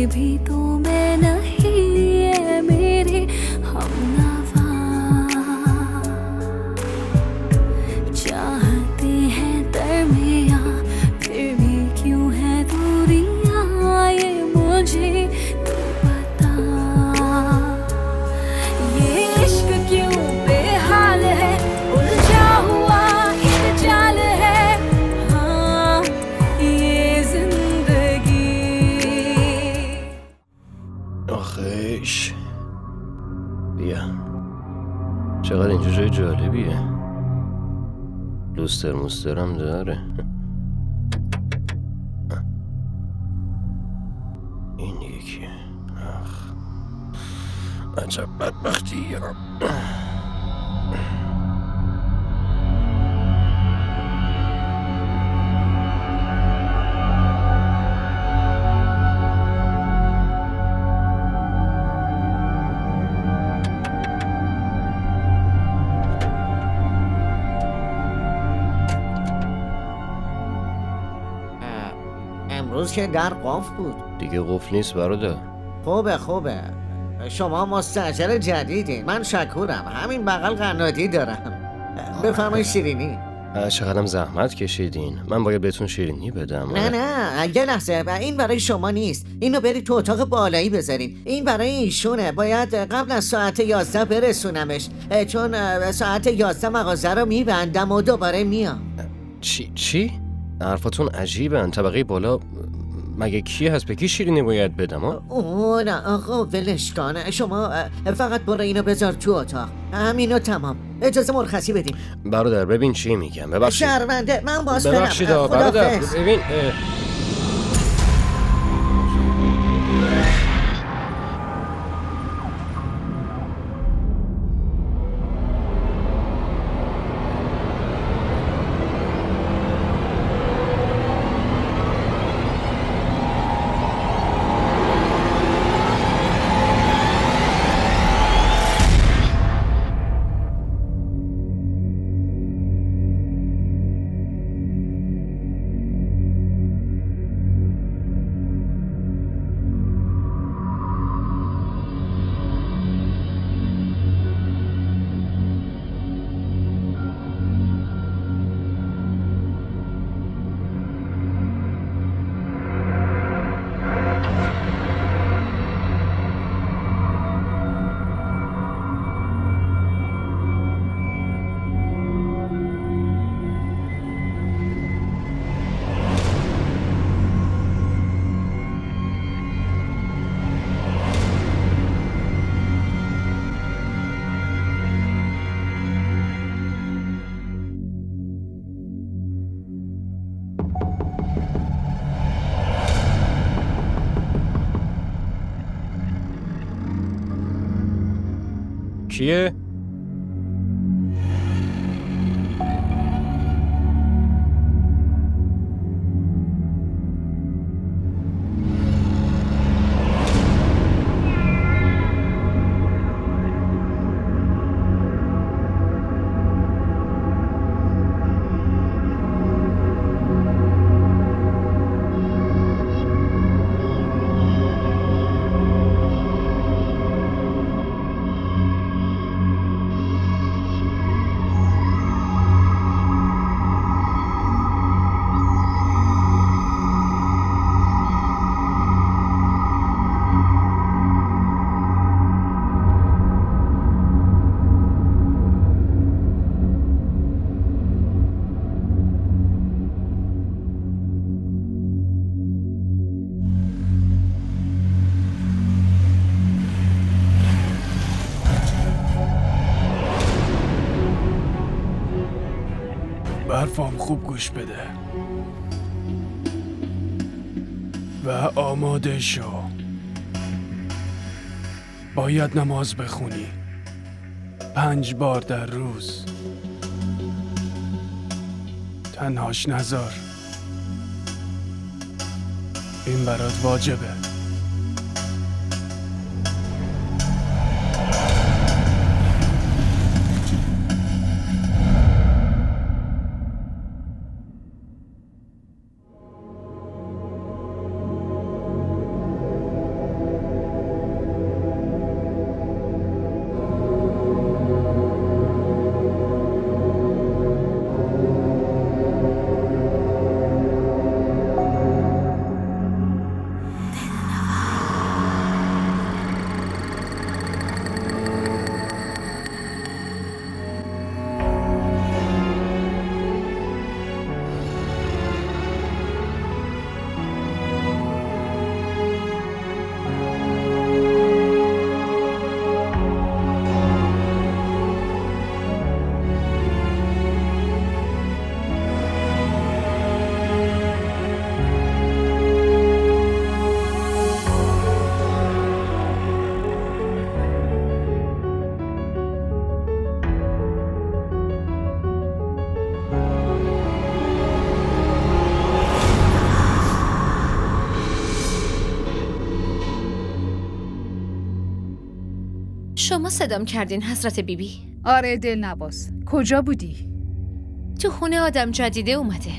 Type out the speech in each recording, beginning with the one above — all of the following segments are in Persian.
भी तो मैं नहीं, ये मेरे हमनवा चाहते हैं दरमियाँ, फिर भी क्यों है दूरियाँ, ये मुझे तो पता। ये इश्क क्यों बेहाल है, उलझा हुआ एक जाल है, हाँ ये जिंदगी। آخیش بیا، چقدر اینجا جای جالبیه، لوستر موسترم داره. این یکی عجب بدبختیه. امروز که در قفل بود. دیگه قفل نیست برادر. خوبه شما مستاجر جدیدین، من شکورم، همین بغل قنادی دارم. بفرمایید شیرینی. چقدرم زحمت کشیدین، من باید بهتون شیرینی بدم. نه یه لحظه، این برای شما نیست، اینو برید تو اتاق بالایی بذارین، این برای ایشونه، باید قبل از ساعت 11 برسونمش، چون ساعت 11 مغازه رو میبندم و دوباره میام. چی؟ حرفاتون عجیبن. طبقه بالا مگه کی هست؟ به کی شیرینی باید بدم؟ نه آقا ولش کن، شما فقط برو اینو بذار تو اتاق، همینو تمام. اجازه مرخصی بدین. برادر ببین چی میگم، ببخشید. شرمنده، من باز برم. ببخشید برادر، ببین کیه؟ برفام خوب گوش بده و آماده شو. باید نماز بخونی 5 بار در روز. تنهاش نذار، این برات واجبه. شما صدام کردین حضرت بیبی؟ آره دلنواز، کجا بودی؟ تو خونه آدم جدیده اومده.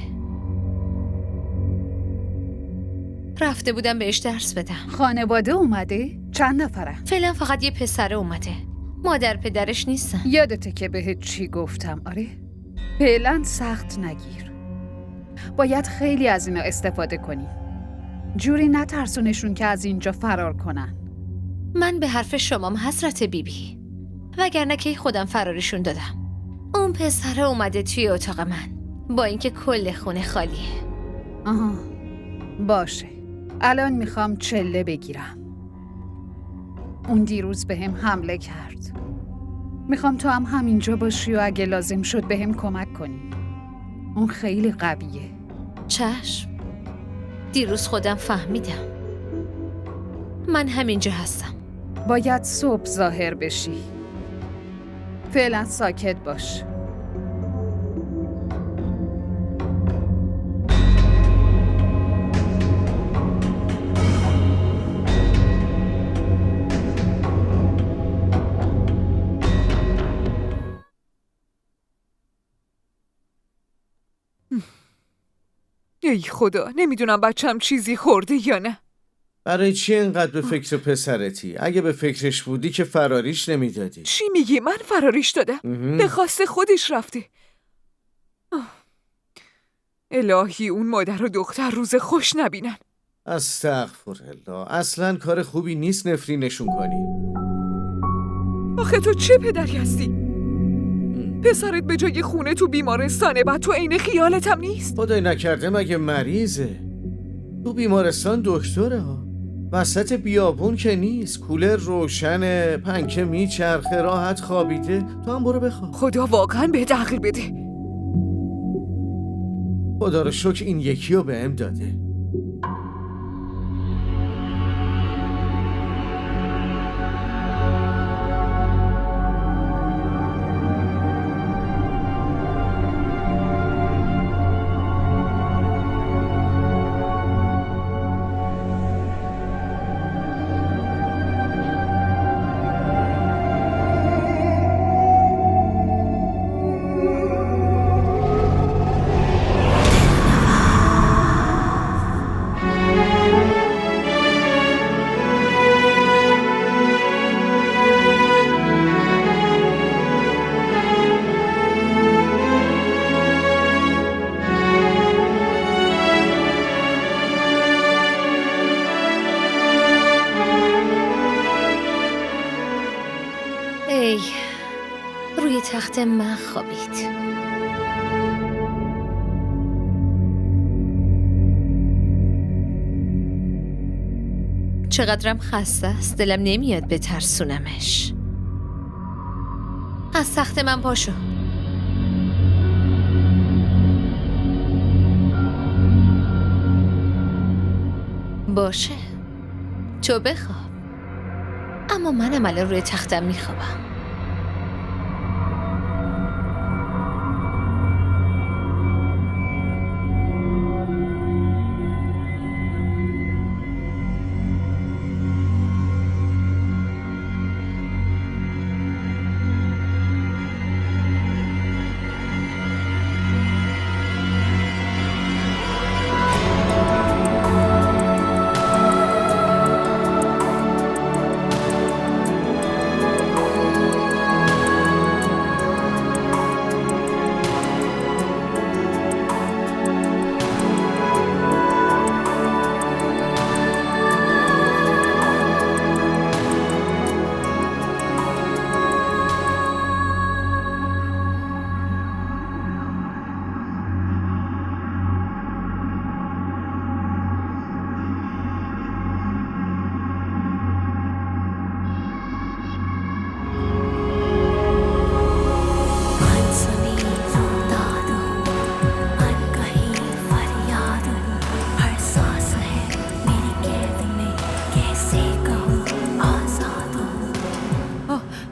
رفته بودم بهش درس بدم. خانواده اومده؟ چند نفره؟ فعلا فقط یه پسره اومده. مادر پدرش نیستن. یادته که بهت چی گفتم؟ آره؟ فعلا سخت نگیر. باید خیلی از اینا استفاده کنی. جوری نترسونشون که از اینجا فرار کنن. من به حرف شمام حضرت بیبی، وگرنه که خودم فرارشون دادم. اون پسره اومده توی اتاق من با اینکه کل خونه خالیه. آها باشه، الان میخوام چله بگیرم. اون دیروز بهم حمله کرد. میخوام تو هم همینجا باشی و اگه لازم شد بهم کمک کنی. اون خیلی قویه. چشم، دیروز خودم فهمیدم. من همینجا هستم. باید صبح ظاهر بشی. فعلا ساکت باش. ای خدا، نمیدونم بچم چیزی خورده یا نه. برای چی اینقدر به فکر پسرتی؟ اگه به فکرش بودی که فراریش نمیدادی. چی میگی؟ من فراریش دادم؟ به خواست خودش رفته. الهی اون مادر و دختر روز خوش نبینن. استغفرالله، اصلا کار خوبی نیست نفرینشون کنی. آخه تو چه پدری هستی؟ پسرت به جای خونه تو بیمارستانه، بعد تو عین خیالت هم نیست. خدای نکرده مگه مریضه؟ تو بیمارستان دکتره ها، وسط بیابون که نیست، کولر روشنه، پنکه میچرخه، راحت خوابیده. تو هم برو بخواب. خدا واقعا بهت عقل بده. خدا رو شکر این یکی رو بهم داده. ای روی تخت من خوابید. چقدرم خسته است، دلم نمیاد بترسونمش. از تخت من پاشو. باشه، تو بخواب، اما منم الان روی تختم میخوابم.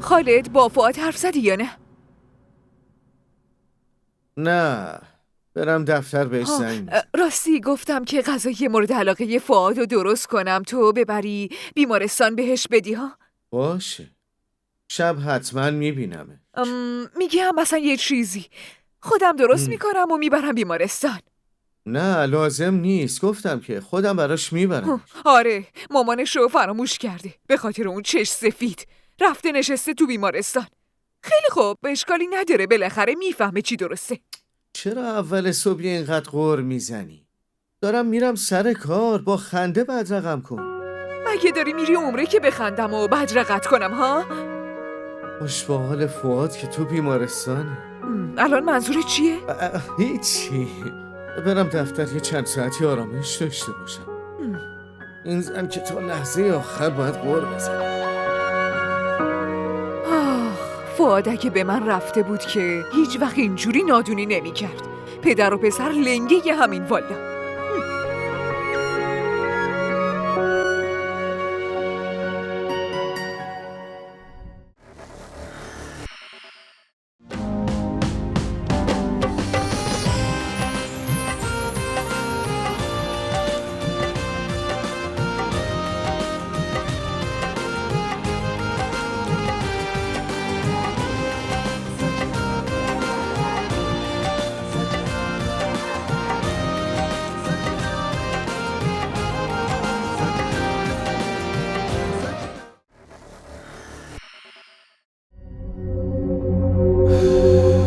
خالد با فؤاد حرف زدی یا نه؟ نه، برم دفتر بهش زنگ بزنم. راستی گفتم که غذای مورد علاقه فؤاد رو درست کنم، تو ببری بیمارستان بهش بدی ها؟ باشه. شب حتما میبینمه. میگم مثلا یه چیزی خودم درست میکنم و میبرم بیمارستان. نه لازم نیست، گفتم که خودم براش میبرم. آره مامانشو فراموش کرده به خاطر اون چش سفید رفته نشسته تو بیمارستان. خیلی خوب اشکالی نداره، بالاخره میفهمه چی درسته. چرا اول صبح اینقدر غر میزنی؟ دارم میرم سر کار، با خنده بدرقم کن. مگه داری میری عمره که بخندم و بدرقت کنم ها؟ خوش با حال فؤاد که تو بیمارستانه. الان منظور چیه؟ هیچی، برم دفتر یه چند ساعتی آرامش داشته باشم. این زن که تا لحظه آخر باید غر بزنه. فؤاد اگه به من رفته بود که هیچ وقت اینجوری نادونی نمی کرد. پدر و پسر لنگه همین والا.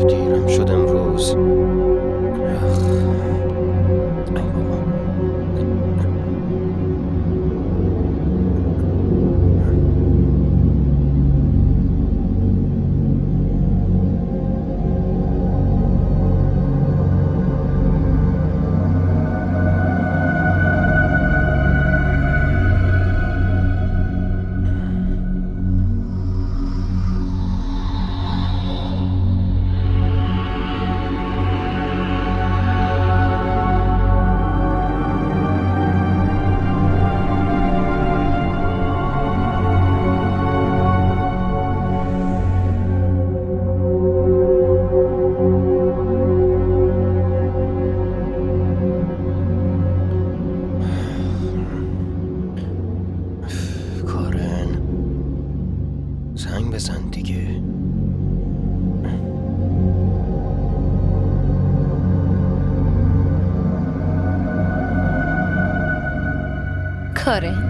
دیرم شد امروز. ای بابا. کارن زنگ بزن دیگه. کارن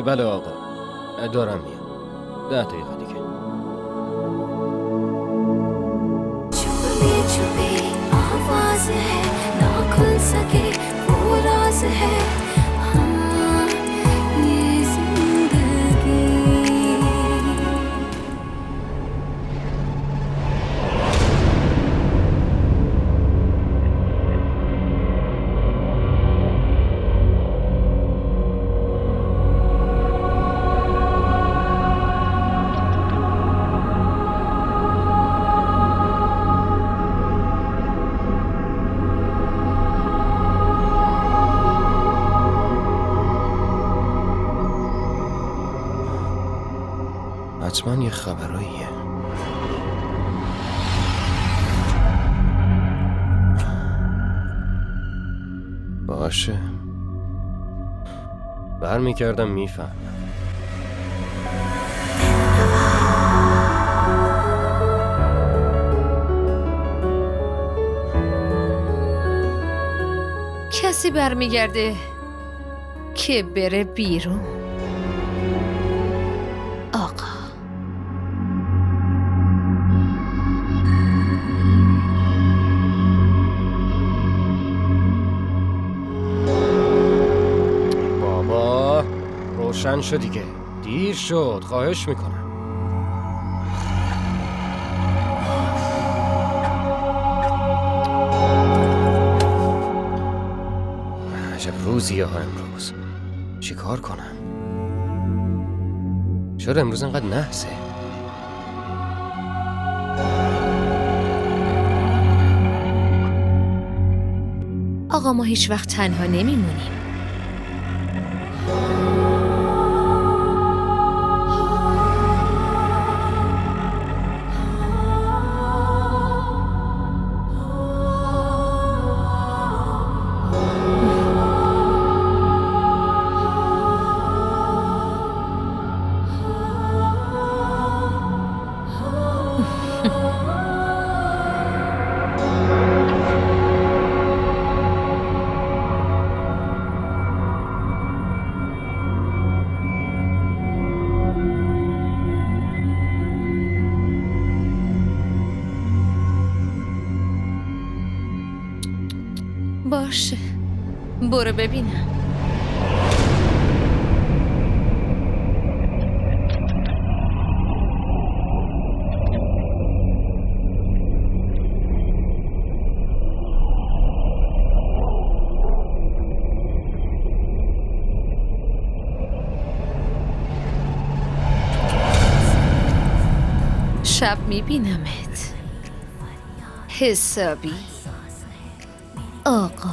بله آقا، دارم میام. 10 دقیقه دیگه. छुपी छुपी आवाज है ना खुल सके वो राज है हाँ ये जिंदगी حتما یه خبراییه. باشه، برمیگردم میفهمم. کسی برمیگرده که بره بیرون. آقا بابا روشن شد دیگه. دیر شد، خواهش میکنم. عجب روزیه ها امروز. چی کار کنم؟ چرا امروز انقدر نحسه؟ آقا ما هیچ وقت تنها نمیمونیم. باشه، برو ببینم. شب میبینمت حسابی آقا.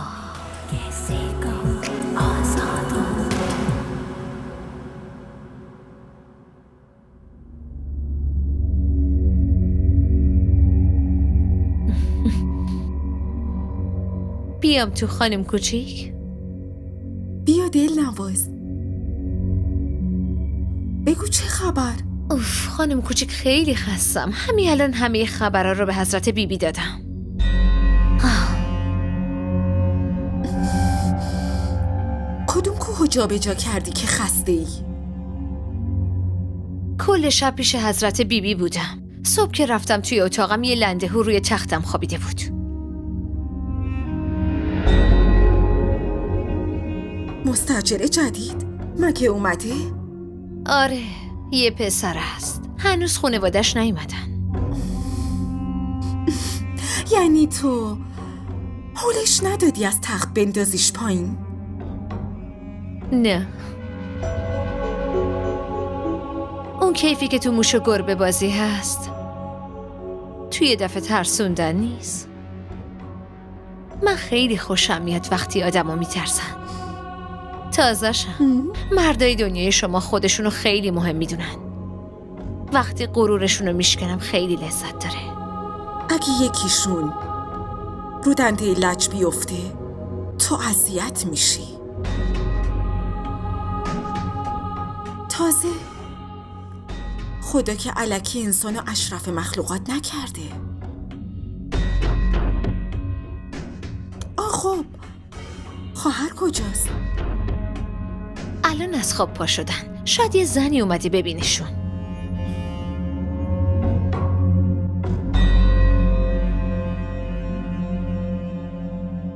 بیام تو خانم کوچیک. بیا دلنواز، بگو چه خبر؟ اوف خانم کوچیک خیلی خستم. همین الان همه خبرها رو به حضرت بیبی دادم. کدوم کوه جا به جا کردی که خسته ای؟ کل شب پیش حضرت بیبی بودم. صبح که رفتم توی اتاقم یه لندهو روی تختم خوابیده بود. مستاجر جدید مگه اومده؟ آره یه پسر است. هنوز خانواده‌اش نیومدن. یعنی تو حولش ندادی از تخت بندازیش پایین؟ نه، اون کیفی که تو موش و گربه بازی هست توی یه دفعه ترسوندن نیست. من خیلی خوشم میاد وقتی آدمو میترسن. تازه‌شم مردای دنیای شما خودشونو خیلی مهم میدونن. وقتی غرورشونو میشکنم خیلی لذت داره. اگه یکیشون رو دنده لج بیفته تو اذیت میشی. تازه خدا که الکی انسانو اشرف مخلوقات نکرده. خب خواهر کجاست؟ الان از خواب پا شدن. شاید یه زنی اومده ببینشون.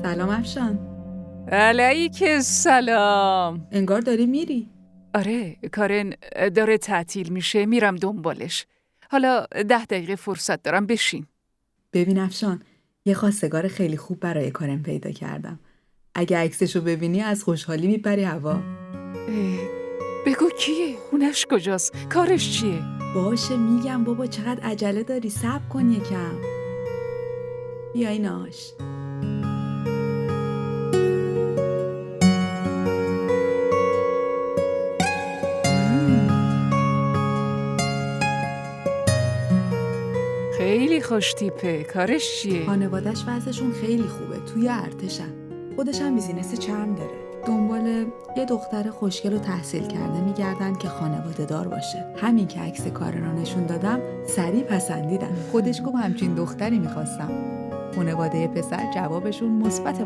سلام افشان. علیک السلام. انگار داری میری. آره کارن داره تعطیل میشه، میرم دنبالش. حالا 10 دقیقه فرصت دارم، بشین. ببین افشان، یه خواستگار خیلی خوب برای کارن پیدا کردم. اگه عکسشو ببینی از خوشحالی میپری هوا. بگو کیه؟ خونش کجاست؟ کارش چیه؟ باشه میگم بابا، چقدر عجله داری؟ صبر کن یکم. بیا ایناش. خیلی خوش تیپه. کارش چیه؟ خانوادش وضعشون خیلی خوبه، توی ارتشن. خودش هم بیزینس چرم داره. دنبال یه دختر خوشگل و تحصیل کرده میگردن که خانواده دار باشه. همین که عکس کارن رو نشون دادم سریع پسندیدن. خودش گفت همچین دختری میخواستم. خانواده پسر جوابشون مثبت.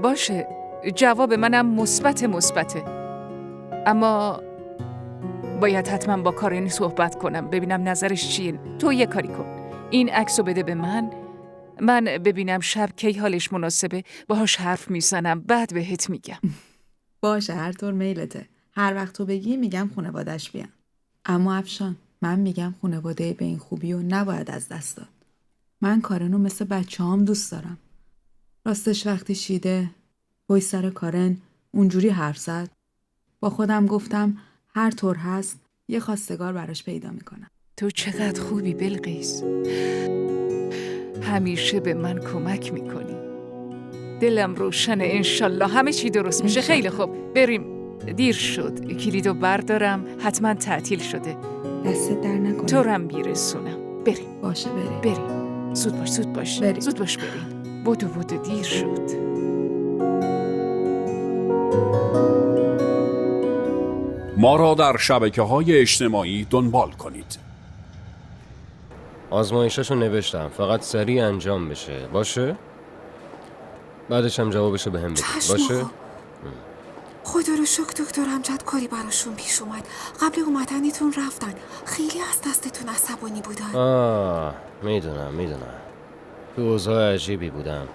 باشه، جواب منم مثبته. اما باید حتما با کارن صحبت کنم، ببینم نظرش چیه. تو یه کاری کن، این عکسو بده به من ببینم شب کی حالش مناسبه، باهاش حرف میزنم، بعد بهت میگم. باشه، هر طور میلته. هر وقت تو بگی میگم خانواده‌اش بیان. اما افشان، من میگم خانواده به این خوبی رو نباید از دست داد. من کارنو مثل بچه‌هام دوست دارم. راستش وقتی شیده پشت سر کارن اونجوری حرف زد، با خودم گفتم هر طور هست یه خواستگار براش پیدا میکنم. تو چقدر خوبی بلقیس. همیشه به من کمک میکنی. دلم روشنه، انشالله همه چی درست میشه. خیلی خوب، بریم. دیر شد. کلیدو بردارم، حتما تعطیل شده. دستت در نکنه. تو رم میرسونم. بریم. باشه بریم. بریم. زود باش، زود باش. بریم. زود باش بریم. بدو دیر شد. ما را در شبکه‌های اجتماعی دنبال کنید. آزمایشاشو نوشتم، فقط سریع انجام بشه. باشه؟ بعدش هم جوابشو به هم بده. باشه؟ خدا رو شکر دکتر امجد کاری براشون پیش اومد. قبل اومدنیتون رفتن. خیلی از دستتون عصبانی بودن. میدونم. تو اوضاع عجیبی بودم،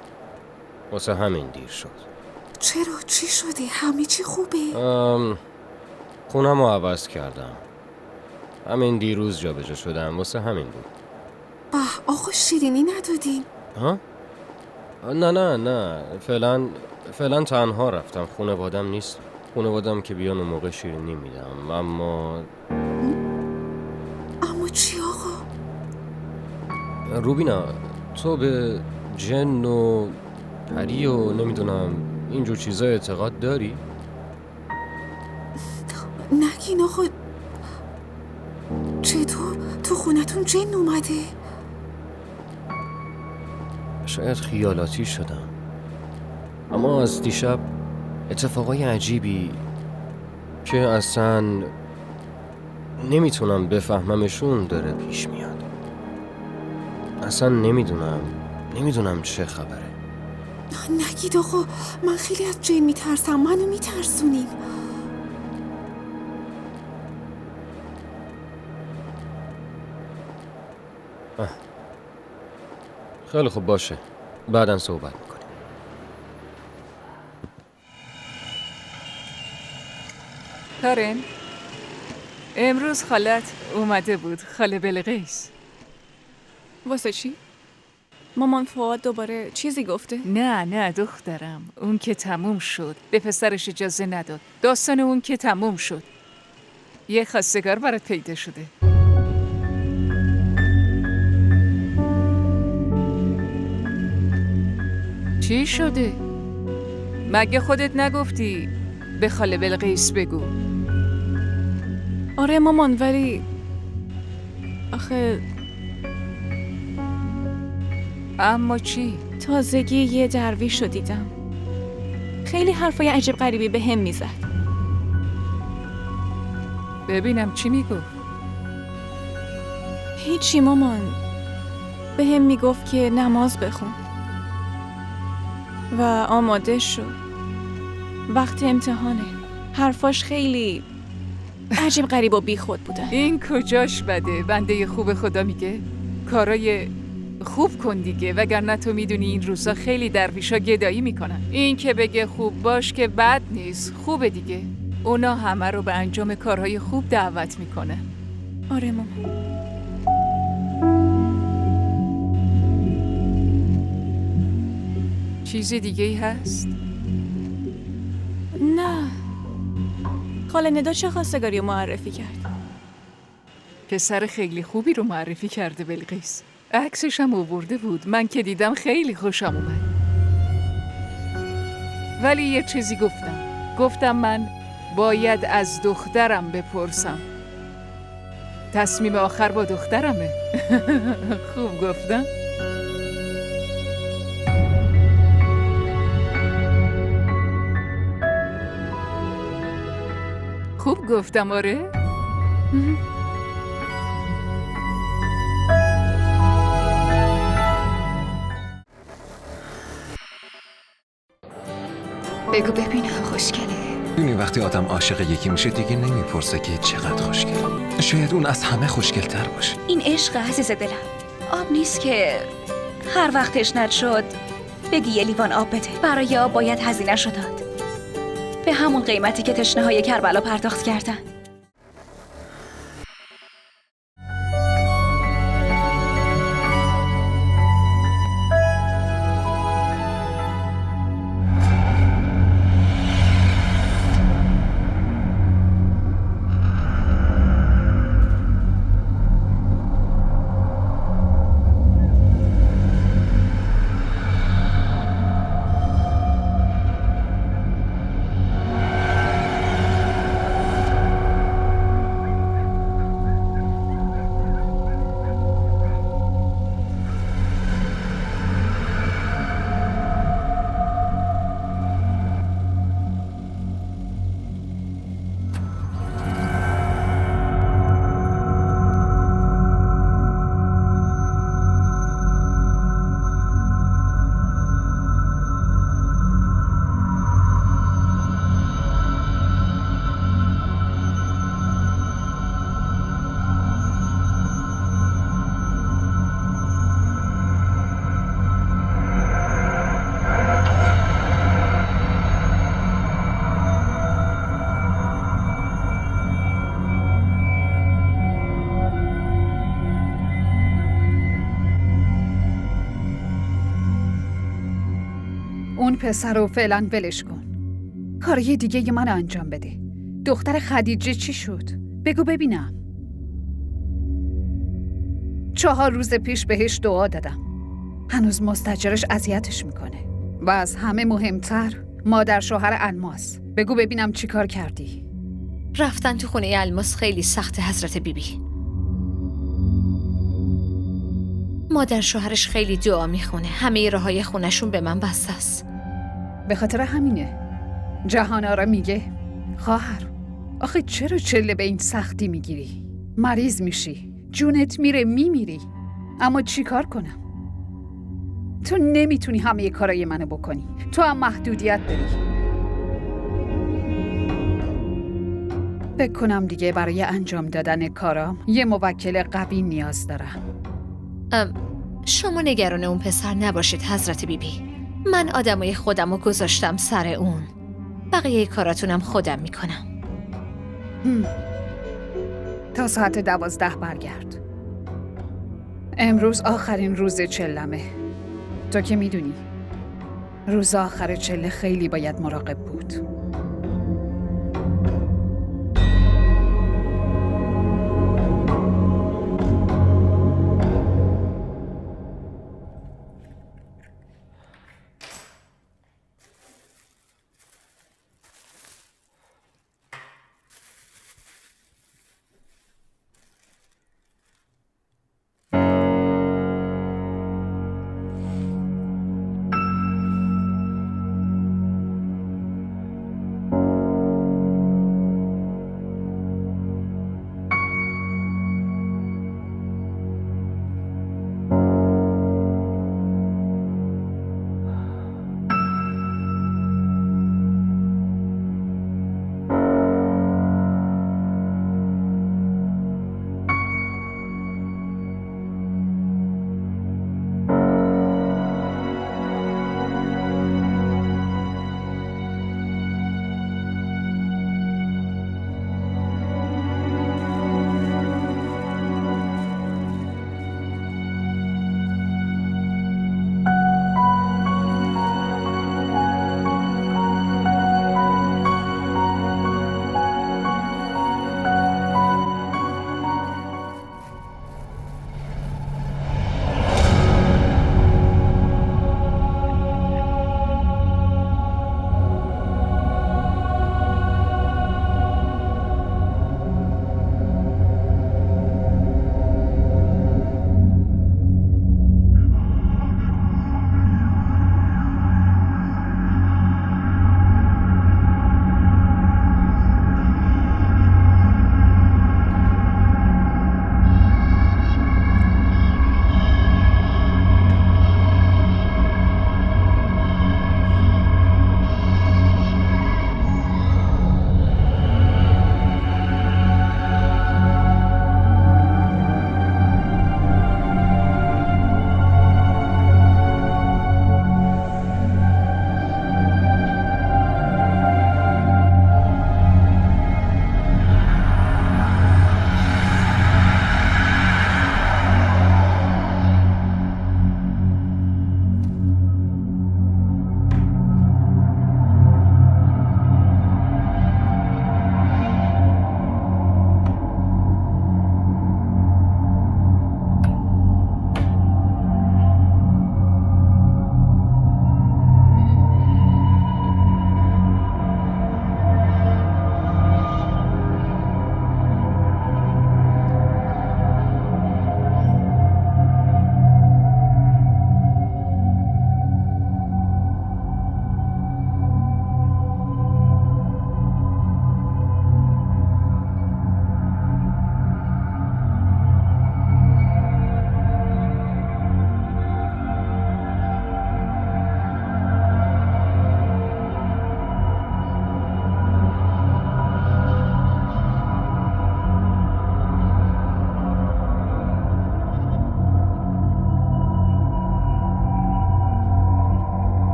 واسه همین دیر شد. چرا؟ چی شده؟ همه چی خوبه؟ خونمو عوض کردم، همین دیروز جابجا شدم، واسه همین بود. آقا شیرینی ندادین؟ ها؟ نه فعلا تنها رفتم. خانوادم نیست. خانوادم که بیان اون موقع شیرینی میدم. اما چی آقا؟ روبینا، تو به جن و پری و نمیدونم اینجور چیزا اعتقاد داری؟ نگین آقا. چطور؟ تو خونتون جن اومده؟ شاید خیالاتی شدم، اما از دیشب اتفاقای عجیبی که اصلا نمیتونم بفهممشون داره پیش میاد. اصلا نمیدونم چه خبره. نگید آقا، من خیلی از جن میترسم. منو میترسونین. خیلی خوب، باشه، بعداً صحبت میکنیم. کارن، امروز خالت اومده بود، خاله بلقیس. واسه چی؟ مامان فؤاد دوباره چیزی گفته؟ نه دخترم، اون که تموم شد. به پسرش اجازه نداد. داستان اون که تموم شد. یه خواستگار برات پیدا شده. چی شده؟ مگه خودت نگفتی به خاله بلقیس بگو؟ آره مامان، ولی آخه اما چی؟ تازگی یه درویش رو دیدم. خیلی حرفای عجیب غریبی به هم میزد. ببینم چی میگفت؟ هیچی مامان. به هم میگفت که نماز بخون و آماده شو، وقت امتحانه. حرفاش خیلی عجیب غریب و بی خود بودن. این کجاش بده؟ بنده خوب خدا میگه کارای خوب کن دیگه، وگرنه تو میدونی این روزا خیلی درویشا گدایی میکنن. این که بگه خوب باش که بد نیست، خوبه دیگه. اونا همه رو به انجام کارهای خوب دعوت میکنن. آره مامان. چیزی دیگه ای هست؟ نه. خاله ندا چه خواستگاری رو معرفی کرد؟ پسر خیلی خوبی رو معرفی کرده بلقیس. عکسش هم آورده بود. من که دیدم خیلی خوشم اومد. ولی یه چیزی گفتم من باید از دخترم بپرسم. تصمیم آخر با دخترمه. خوب گفتم؟ خوب گفتم آره؟ بگو ببینم خوشگله. دونی وقتی آدم عاشق یکی میشه دیگه نمیپرسه که چقدر خوشگل. شاید اون از همه خوشگل‌تر باشه. این عشق عزیز دلم. آب نیست که هر وقت تشنت شد بگی یه لیوان آب بده. برای آب باید هزینه‌شو داد. به همون قیمتی که تشنه‌های کربلا پرداخت کردن. اون پسر رو فعلا ولش کن. کاری دیگه من انجام بده. دختر خدیجه چی شد؟ بگو ببینم. 4 روز پیش بهش دعا دادم. هنوز مستاجرش اذیتش میکنه. و از همه مهمتر مادر شوهر الماس. بگو ببینم چی کار کردی؟ رفتن تو خونه الماس خیلی سخت حضرت بیبی. مادر شوهرش خیلی دعا میخونه. همه راههای خونشون به من بسته است. به خاطر همینه جهان آرا میگه خواهر آخه چرا چله به این سختی میگیری؟ مریض میشی، جونت میره میمیری. اما چی کار کنم؟ تو نمیتونی همه کارای منو بکنی. تو هم محدودیت داری. فکر کنم دیگه برای انجام دادن کارام یه موکل قوی نیاز دارم. شما نگران اون پسر نباشید حضرت بیبی. من آدمای خودم رو گذاشتم سر اون. بقیه کاراتونم خودم میکنم. تا ساعت 12 برگرد. امروز آخرین روز چلمه. تو که میدونی روز آخر چله خیلی باید مراقب بود.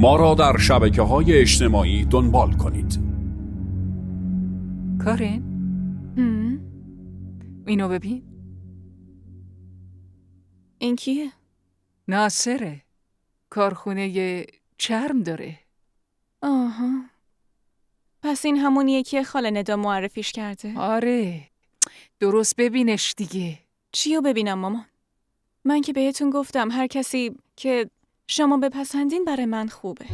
ما را در شبکه‌های اجتماعی دنبال کنید. کارن اینو ببین. این کیه؟ ناصره. کارخونه چرم داره. آها. پس این همونیه که خاله ندا معرفیش کرده؟ آره. درست ببینش دیگه. چیو ببینم مامان؟ من که بهتون گفتم هر کسی که شما بپسندین برای من خوبه.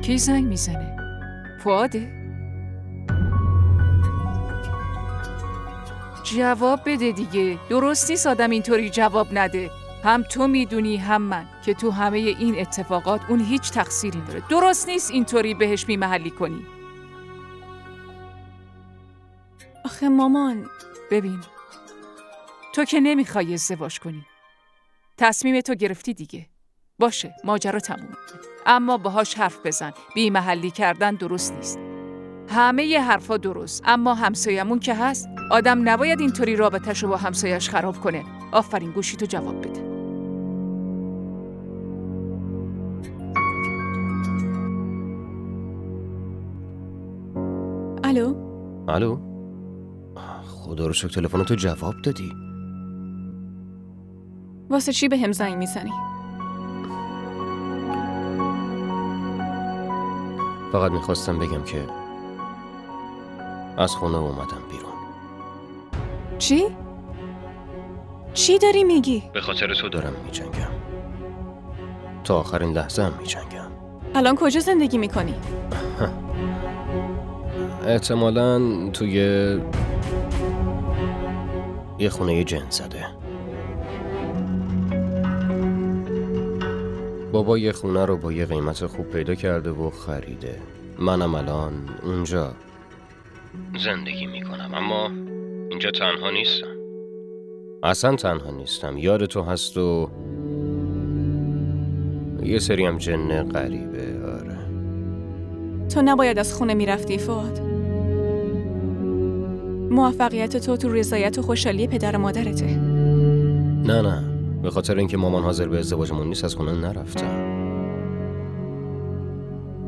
کی زنگ میزنه؟ فؤاده؟ جواب بده دیگه. درست نیست آدم اینطوری جواب نده. هم تو میدونی هم من که تو همه این اتفاقات اون هیچ تقصیری نداره. درست نیست اینطوری بهش بی‌محلی کنی. آخه مامان ببین، تو که نمیخوای ازدواج کنی. تصمیم تو گرفتی دیگه. باشه، ماجرا تمومه. اما باهاش حرف بزن. بی‌محلی کردن درست نیست. همه ی حرفا درست، اما همسایمون که هست. آدم نباید اینطوری رابطه‌شو با همسایش خراب کنه. آفرین، گوشی تو جواب بده. الو؟ الو؟ خدا رو شکر تلفنتو جواب دادی. واسه چی به هم زنگ میزنی؟ فقط میخواستم بگم که از خونه اومدم بیرون. چی؟ چی داری میگی؟ به خاطر تو دارم میجنگم. تا آخرین لحظه هم میجنگم. الان کجا زندگی میکنی؟ احتمالاً توی یه خونه جن زده. بابا یه خونه رو با یه قیمت خوب پیدا کرده و خریده. منم الان اونجا زندگی میکنم، اما اینجا تنها نیستم. اصلا تنها نیستم. یاد تو هست و یه سری هم جن غریبه. آره. تو نباید از خونه میرفتی فؤاد. موفقیت تو رضایت و خوشحالی پدر و مادرته. نه به خاطر اینکه مامان حاضر به ازدواجمون نیست از خونه نرفتم.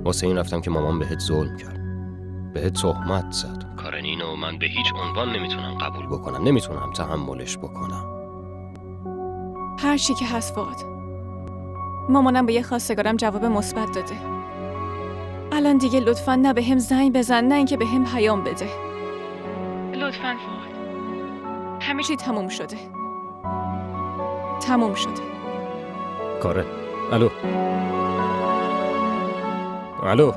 واسه این رفتم که مامان بهت ظلم کرد، بهت تهمت زد. کارن اینو من به هیچ عنوان نمیتونم قبول بکنم. نمیتونم تحملش بکنم. هر چی که هست فؤاد. مامانم به یه خواستگارم جواب مثبت داده. الان دیگه لطفاً نه به هم زنگ بزن، نه اینکه به هم پیام بده. لطفاً فؤاد. همه چی تموم شده. تموم شده. کارن. الو. الو.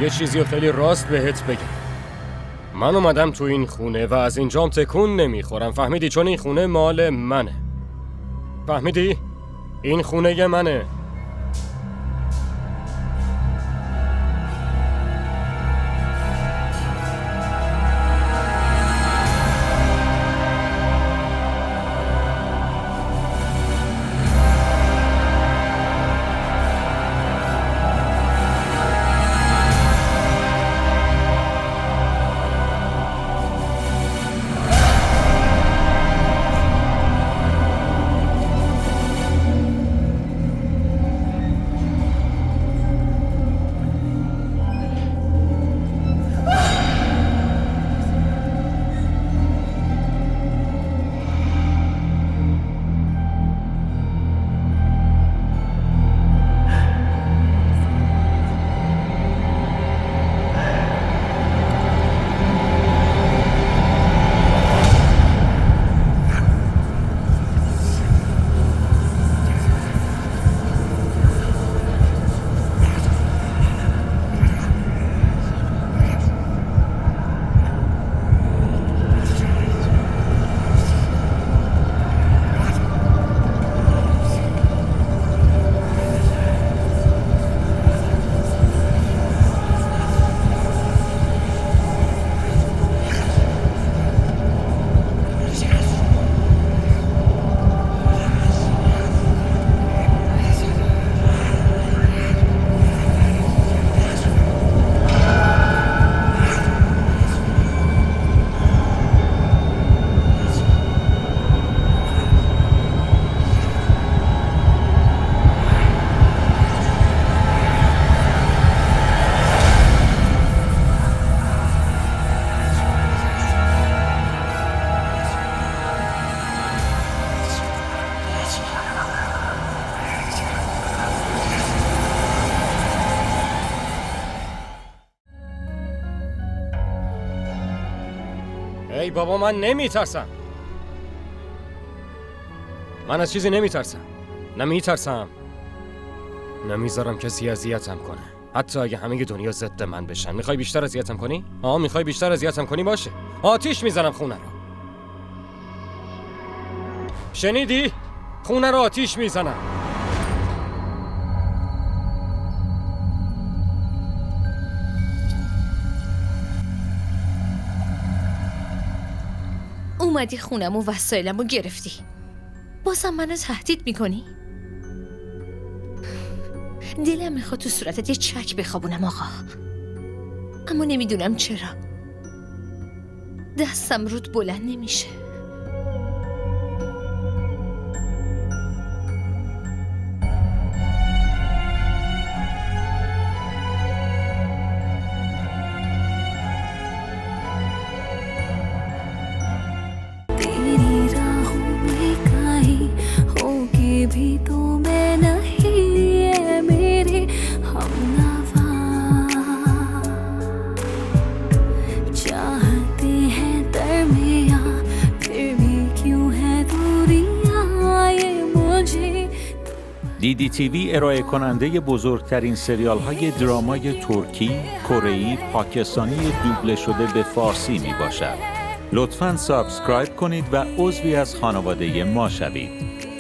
یه چیزی خیلی راست بهت بگم. من اومدم تو این خونه و از اینجام تکون نمیخورم. فهمیدی؟ چون این خونه مال منه. فهمیدی؟ این خونه منه. ای بابا من نمیترسم. من از چیزی نمیترسم. نمیترسم. نمیذارم کسی اذیتم کنه. حتی اگه همه دنیا ضد من بشن. میخوای بیشتر اذیتم کنی؟ میخوای بیشتر اذیتم کنی؟ باشه. آتیش میزنم خونه رو. شنیدی؟ خونه رو آتیش میزنم. اومدی خونم و وسایلم رو گرفتی. بازم منو تهدید میکنی؟ دلم میخواد تو صورتت یه چک بخوابونم آقا، اما نمیدونم چرا دستم رود بلند نمیشه. DDTV ارائه کننده بزرگترین سریال های درامای ترکی، کره‌ای، پاکستانی دوبله شده به فارسی می باشد. لطفاً سابسکرایب کنید و عضوی از خانواده ما شوید.